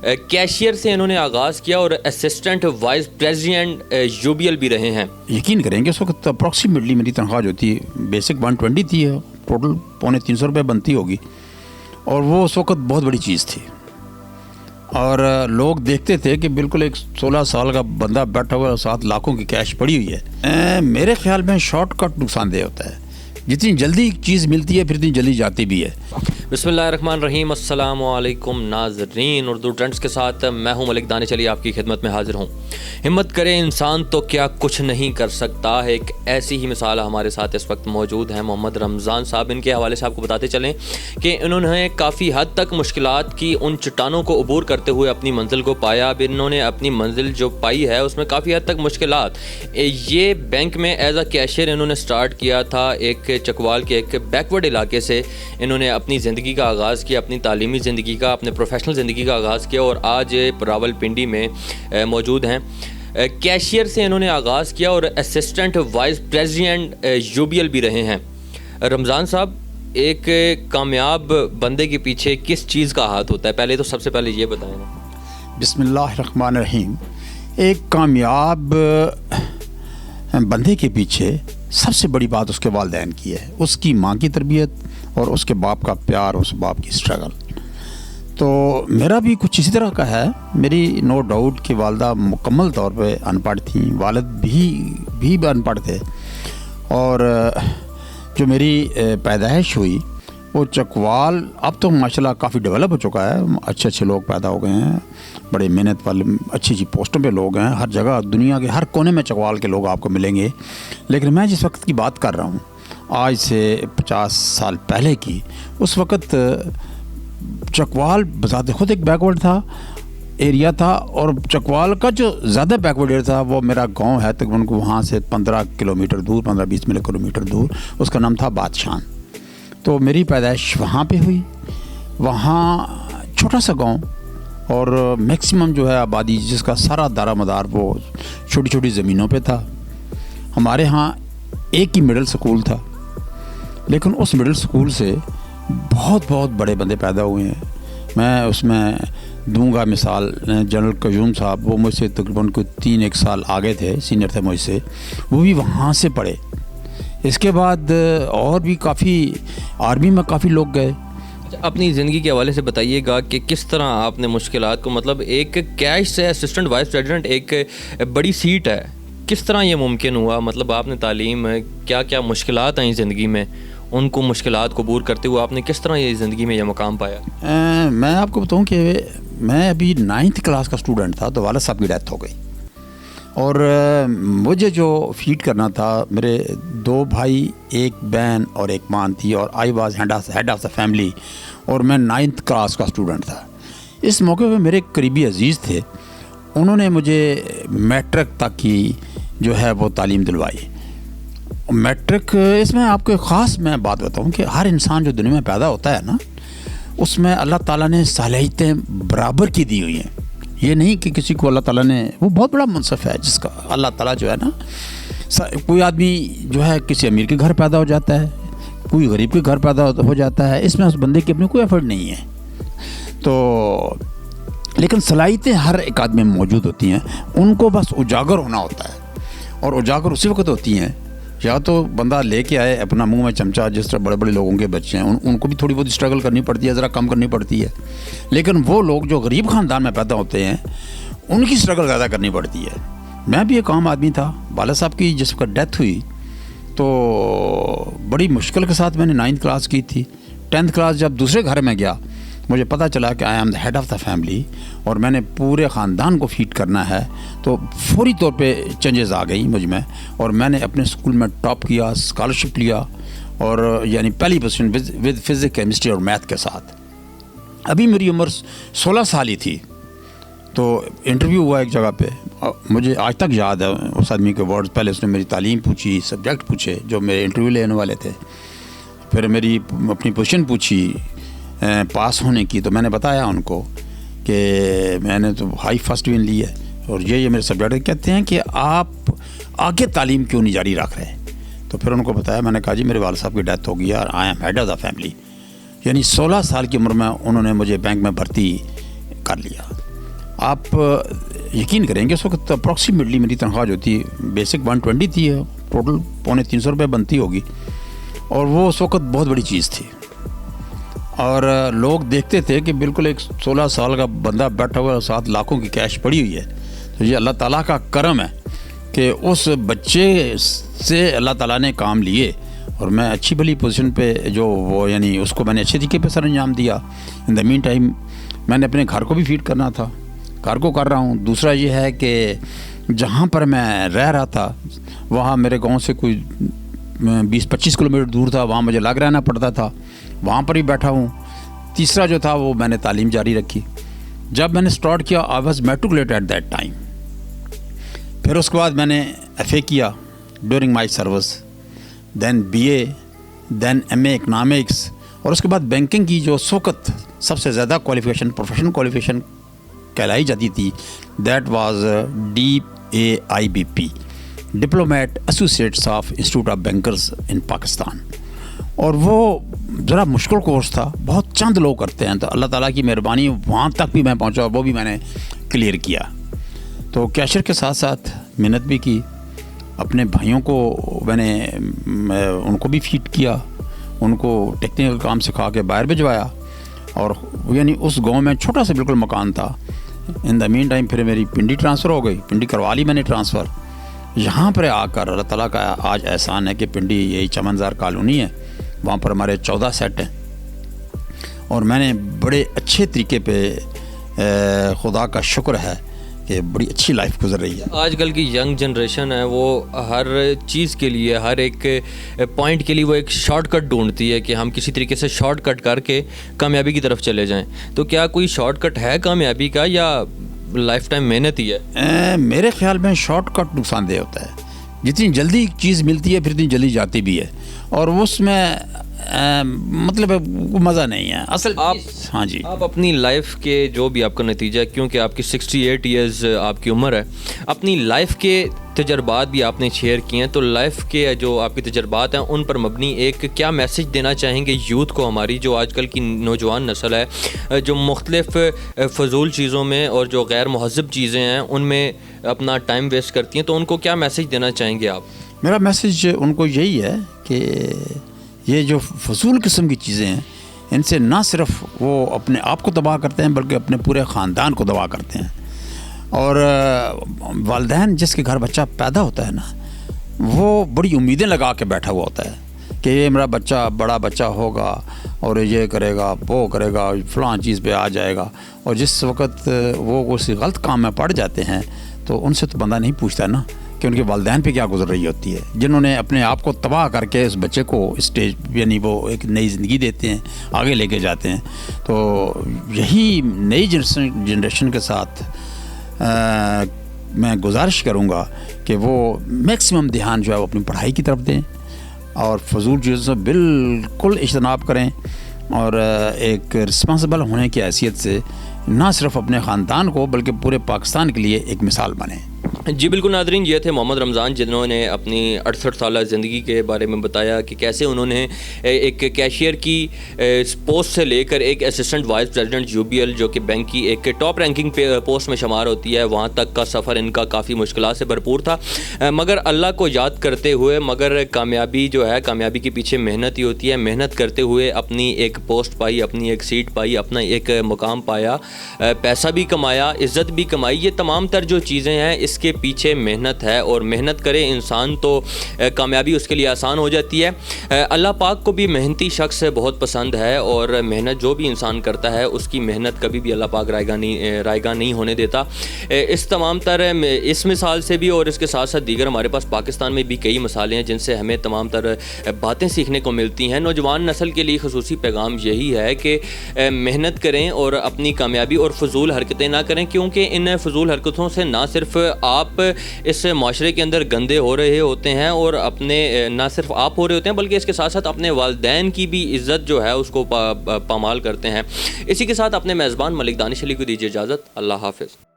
Cashier سے انہوں نے آغاز کیا اور اسسٹنٹ وائس پریزیڈنٹ UBL بھی رہے ہیں. یقین کریں کہ اس وقت اپروکسیمیٹلی میری تنخواہ جو تھی بیسک 120 تھی، ٹوٹل 350 روپے بنتی ہوگی، اور وہ اس وقت بہت بڑی چیز تھی. اور لوگ دیکھتے تھے کہ بالکل ایک 16 سال کا بندہ بیٹھا ہوا 7 لاکھوں کی کیش پڑی ہوئی ہے. میرے خیال میں شارٹ کٹ نقصان دہ ہوتا ہے. جتنی جلدی چیز ملتی ہے پھر اتنی جلدی جاتی بھی ہے. بسم اللہ الرحمن الرحیم. السلام علیکم ناظرین، اردو ٹرینڈز کے ساتھ میں ہوں ملک دانش علی، آپ کی خدمت میں حاضر ہوں. ہمت کرے انسان تو کیا کچھ نہیں کر سکتا ہے. ایک ایسی ہی مثال ہمارے ساتھ اس وقت موجود ہیں محمد رمضان صاحب. ان کے حوالے سے آپ کو بتاتے چلیں کہ انہوں نے کافی حد تک مشکلات کی ان چٹانوں کو عبور کرتے ہوئے اپنی منزل کو پایا. اب انہوں نے اپنی منزل جو پائی ہے اس میں کافی حد تک مشکلات. یہ بینک میں ایز اے کیشیئر انہوں نے سٹارٹ کیا تھا. ایک چکوال کے ایک بیکورڈ علاقے سے انہوں نے اپنی زندگی کا آغاز کیا، اپنی تعلیمی زندگی کا، اپنے پروفیشنل زندگی کا آغاز کیا، اور آج راول پنڈی میں موجود ہیں. کیشیئر سے انہوں نے آغاز کیا اور اسسٹنٹ وائس پریزیڈنٹ UBL بھی رہے ہیں. رمضان صاحب، ایک کامیاب بندے کے پیچھے کس چیز کا ہاتھ ہوتا ہے؟ پہلے تو سب سے پہلے یہ بتائیں. بسم اللہ الرحمن الرحیم. ایک کامیاب بندے کے پیچھے سب سے بڑی بات اس کے والدین کی ہے، اس کی ماں کی تربیت اور اس کے باپ کا پیار، اس باپ کی اسٹرگل. تو میرا بھی کچھ اسی طرح کا ہے. میری نو ڈاؤٹ کہ والدہ مکمل طور پہ ان پڑھ تھیں، والد بھی ان پڑھ تھے. اور جو میری پیدائش ہوئی وہ چکوال اب تو ماشاءاللہ کافی ڈیولپ ہو چکا ہے. اچھے لوگ پیدا ہو گئے ہیں، بڑے محنت والے اچھی پوسٹوں پہ لوگ ہیں. ہر جگہ دنیا کے ہر کونے میں چکوال کے لوگ آپ کو ملیں گے. لیکن میں جس وقت کی بات کر رہا ہوں، آج سے 50 سال پہلے کی، اس وقت چکوال بذات خود ایک بیکورڈ تھا ایریا تھا. اور چکوال کا جو زیادہ بیکورڈ ایریا تھا وہ میرا گاؤں ہے تقریباً وہاں سے 15 کلومیٹر دور، 15-20 کلومیٹر دور. اس کا نام تھا بادشان. تو میری پیدائش وہاں پہ ہوئی. وہاں چھوٹا سا گاؤں اور میکسیمم جو ہے آبادی جس کا سارا دارا مدار وہ چھوٹی چھوٹی زمینوں پہ تھا. ہمارے ہاں ایک ہی مڈل سکول تھا، لیکن اس مڈل سکول سے بہت بڑے بندے پیدا ہوئے ہیں. میں اس میں دوں گا مثال جنرل قیوم صاحب، وہ مجھ سے تقریباً کوئی 3 سال آگے تھے، سینئر تھے مجھ سے، وہ بھی وہاں سے پڑھے. اس کے بعد اور بھی کافی آرمی میں کافی لوگ گئے. اپنی زندگی کے حوالے سے بتائیے گا کہ کس طرح آپ نے مشکلات کو، مطلب ایک کیش سے اسسٹنٹ وائس پریزیڈنٹ ایک بڑی سیٹ ہے، کس طرح یہ ممکن ہوا؟ مطلب آپ نے تعلیم، کیا مشکلات آئیں زندگی میں، ان کو مشکلات کو عبور کرتے ہوئے آپ نے کس طرح یہ زندگی میں یہ مقام پایا؟ میں آپ کو بتاؤں کہ میں ابھی 9th کلاس کا اسٹوڈنٹ تھا تو والد صاحب کی ڈیتھ ہو گئی. اور مجھے جو فیڈ کرنا تھا، میرے 2 بھائی، 1 بہن اور 1 ماں تھی، اور I was head of the family, اور میں 9th کلاس کا اسٹوڈنٹ تھا. اس موقع پہ میرے قریبی عزیز تھے، انہوں نے مجھے میٹرک تک کی جو ہے وہ تعلیم دلوائی. میٹرک، اس میں آپ کو خاص میں بات بتاؤں کہ ہر انسان جو دنیا میں پیدا ہوتا ہے نا، اس میں اللہ تعالیٰ نے صلاحیتیں برابر کی دی ہوئی ہیں. یہ نہیں کہ کسی کو اللہ تعالیٰ نے، وہ بہت بڑا منصف ہے جس کا اللہ تعالیٰ جو ہے نا، کوئی آدمی جو ہے کسی امیر کے گھر پیدا ہو جاتا ہے، کوئی غریب کے گھر پیدا ہو جاتا ہے. اس میں اس بندے کی اپنی کوئی ایفرٹ نہیں ہے. تو لیکن صلاحیتیں ہر ایک آدمی میں موجود ہوتی ہیں، ان کو بس اجاگر ہونا ہوتا ہے. اور اجاگر اسی وقت ہوتی ہیں یا تو بندہ لے کے آئے اپنا منہ میں چمچہ، جس طرح بڑے بڑے لوگوں کے بچے ہیں ان کو بھی تھوڑی بہت اسٹرگل کرنی پڑتی ہے، ذرا کم کرنی پڑتی ہے. لیکن وہ لوگ جو غریب خاندان میں پیدا ہوتے ہیں ان کی اسٹرگل زیادہ کرنی پڑتی ہے. میں بھی ایک عام آدمی تھا. والد صاحب کی جس وقت ڈیتھ ہوئی تو بڑی مشکل کے ساتھ میں نے 9th کلاس کی تھی. 10th کلاس جب دوسرے گھر میں گیا، مجھے پتہ چلا کہ I am the head of the family اور میں نے پورے خاندان کو فیڈ کرنا ہے. تو فوری طور پہ چینجز آ گئی مجھ میں، اور میں نے اپنے اسکول میں ٹاپ کیا، اسکالرشپ لیا، اور یعنی پہلی پوزیشن ود فزکس، کیمسٹری اور میتھ کے ساتھ. ابھی میری عمر 16 سال ہی تھی. تو انٹرویو ہوا ایک جگہ پہ، مجھے آج تک یاد ہے اس آدمی کے ورڈز. پہلے اس نے میری تعلیم پوچھی، سبجیکٹ پوچھے جو میرے انٹرویو لینے والے تھے، پھر میری اپنی پوزیشن پوچھی پاس ہونے کی. تو میں نے بتایا ان کو کہ میں نے تو ہائی فرسٹ ڈویژن لی ہے اور یہ میرے سبجیکٹ. کہتے ہیں کہ آپ آگے تعلیم کیوں نہیں جاری رکھ رہے؟ تو پھر ان کو بتایا. میں نے کہا جی میرے والد صاحب کی ڈیتھ ہو گئی اور I am head of the family. یعنی 16 سال کی عمر میں انہوں نے مجھے بینک میں بھرتی کر لیا. آپ یقین کریں گے اس وقت اپروکسیمیٹلی میری تنخواہ جو تھی بیسک 120 تھی، ٹوٹل 350 روپے بنتی ہوگی، اور وہ اس وقت بہت بڑی چیز تھی. اور لوگ دیکھتے تھے کہ بالکل ایک 16 سال کا بندہ بیٹھا ہوا 7 لاکھوں کی کیش پڑی ہوئی ہے. تو یہ اللہ تعالیٰ کا کرم ہے کہ اس بچے سے اللہ تعالیٰ نے کام لیے، اور میں اچھی بھلی پوزیشن پہ جو وہ یعنی اس کو میں نے اچھے طریقے پہ سر انجام دیا. ان دا مین ٹائم میں نے اپنے گھر کو بھی فیڈ کرنا تھا، گھر کو کر رہا ہوں. دوسرا یہ ہے کہ جہاں پر میں رہ رہا تھا وہاں میرے گاؤں سے کوئی 20-25 کلومیٹر دور تھا، وہاں مجھے لگ رہنا پڑتا تھا، وہاں پر ہی بیٹھا ہوں. تیسرا جو تھا وہ میں نے تعلیم جاری رکھی. جب میں نے سٹارٹ کیا I was matriculate at that time. پھر اس کے بعد میں نے ایف اے کیا during my service, then B A, then M A economics, اور اس کے بعد بینکنگ کی جو اس وقت سب سے زیادہ کوالیفیکیشن پروفیشنل کوالیفیکیشن کہلائی جاتی تھی، that was DAIBP، diplomate associates of institute of bankers in Pakistan. اور وہ ذرا مشکل کورس تھا، بہت چند لوگ کرتے ہیں. تو اللہ تعالیٰ کی مہربانی وہاں تک بھی میں پہنچا اور وہ بھی میں نے کلیئر کیا. تو کیشر کے ساتھ ساتھ محنت بھی کی. اپنے بھائیوں کو میں نے ان کو بھی فیڈ کیا، ان کو ٹیکنیکل کام سکھا کے باہر بھجوایا. اور یعنی اس گاؤں میں چھوٹا سا بالکل مکان تھا. ان دا مین ٹائم پھر میری پنڈی ٹرانسفر ہو گئی، پنڈی کروا لی میں نے ٹرانسفر. یہاں پر آ کر اللہ تعالیٰ کا آج احسان ہے کہ پنڈی یہی چمنزار کالونی ہے، وہاں پر ہمارے 14 سیٹ ہیں. اور میں نے بڑے اچھے طریقے پہ خدا کا شکر ہے کہ بڑی اچھی لائف گزر رہی ہے. آج کل کی ینگ جنریشن ہے وہ ہر چیز کے لیے، ہر ایک پوائنٹ کے لیے وہ ایک شارٹ کٹ ڈھونڈتی ہے کہ ہم کسی طریقے سے شارٹ کٹ کر کے کامیابی کی طرف چلے جائیں. تو کیا کوئی شارٹ کٹ ہے کامیابی کا یا لائف ٹائم محنت ہی ہے؟ میرے خیال میں شارٹ کٹ نقصان دہ ہوتا ہے. جتنی جلدی چیز ملتی ہے پھر اتنی جلدی جاتی بھی ہے، اور اس میں مطلب مزہ نہیں ہے اصل. ہاں جی، آپ اپنی لائف کے جو بھی آپ کا نتیجہ، کیونکہ آپ کی 68 ایئرز آپ کی عمر ہے، اپنی لائف کے تجربات بھی آپ نے شیئر کیے ہیں. تو لائف کے جو آپ کے تجربات ہیں ان پر مبنی ایک کیا میسج دینا چاہیں گے یوتھ کو، ہماری جو آج کل کی نوجوان نسل ہے جو مختلف فضول چیزوں میں اور جو غیر مہذب چیزیں ہیں ان میں اپنا ٹائم ویسٹ کرتی ہیں، تو ان کو کیا میسج دینا چاہیں گے آپ؟ میرا میسج ان کو یہی ہے کہ یہ جو فضول قسم کی چیزیں ہیں ان سے نہ صرف وہ اپنے آپ کو تباہ کرتے ہیں بلکہ اپنے پورے خاندان کو تباہ کرتے ہیں. اور والدین جس کے گھر بچہ پیدا ہوتا ہے نا، وہ بڑی امیدیں لگا کے بیٹھا ہوا ہوتا ہے کہ یہ میرا بچہ بڑا بچہ ہوگا اور یہ کرے گا، وہ کرے گا، فلاں چیز پہ آ جائے گا. اور جس وقت وہ کسی غلط کام میں پڑ جاتے ہیں تو ان سے تو بندہ نہیں پوچھتا نا کہ ان کے والدین پہ کیا گزر رہی ہوتی ہے، جنہوں نے اپنے آپ کو تباہ کر کے اس بچے کو اسٹیج یعنی وہ ایک نئی زندگی دیتے ہیں، آگے لے کے جاتے ہیں. تو یہی نئی جنریشن کے ساتھ میں گزارش کروں گا کہ وہ میکسیمم دھیان جو ہے وہ اپنی پڑھائی کی طرف دیں اور فضول چیزوں سے بالکل اجتناب کریں، اور ایک رسپانسبل ہونے کی حیثیت سے نہ صرف اپنے خاندان کو بلکہ پورے پاکستان کے لیے ایک مثال بنیں. جی بالکل ناظرین، یہ تھے محمد رمضان جنہوں نے اپنی 68 سالہ زندگی کے بارے میں بتایا کہ کیسے انہوں نے ایک کیشیئر کی پوسٹ سے لے کر ایک اسسٹنٹ وائس پریزیڈنٹ UBL جو کہ بینک کی ایک ٹاپ رینکنگ پوسٹ میں شمار ہوتی ہے، وہاں تک کا سفر ان کا کافی مشکلات سے بھرپور تھا، مگر اللہ کو یاد کرتے ہوئے، مگر کامیابی جو ہے کامیابی کے پیچھے محنت ہی ہوتی ہے. محنت کرتے ہوئے اپنی ایک پوسٹ پائی، اپنی ایک سیٹ پائی، اپنا ایک مقام پایا، پیسہ بھی کمایا، عزت بھی کمائی. یہ تمام تر جو چیزیں ہیں اس کے پیچھے محنت ہے، اور محنت کرے انسان تو کامیابی اس کے لیے آسان ہو جاتی ہے. اللہ پاک کو بھی محنتی شخص بہت پسند ہے، اور محنت جو بھی انسان کرتا ہے اس کی محنت کبھی بھی اللہ پاک رائیگاں نہیں ہونے دیتا. اس تمام تر اس مثال سے بھی اور اس کے ساتھ ساتھ دیگر ہمارے پاس پاکستان میں بھی کئی مثالیں ہیں جن سے ہمیں تمام تر باتیں سیکھنے کو ملتی ہیں. نوجوان نسل کے لیے خصوصی پیغام یہی ہے کہ محنت کریں اور اپنی کامیابی اور فضول حرکتیں نہ کریں، کیونکہ ان فضول حرکتوں سے نہ صرف آپ اس معاشرے کے اندر گندے ہو رہے ہوتے ہیں، اور اپنے نہ صرف آپ ہو رہے ہوتے ہیں بلکہ اس کے ساتھ ساتھ اپنے والدین کی بھی عزت جو ہے اس کو پامال کرتے ہیں. اسی کے ساتھ اپنے میزبان ملک دانش علی کو دیجیے اجازت. اللہ حافظ.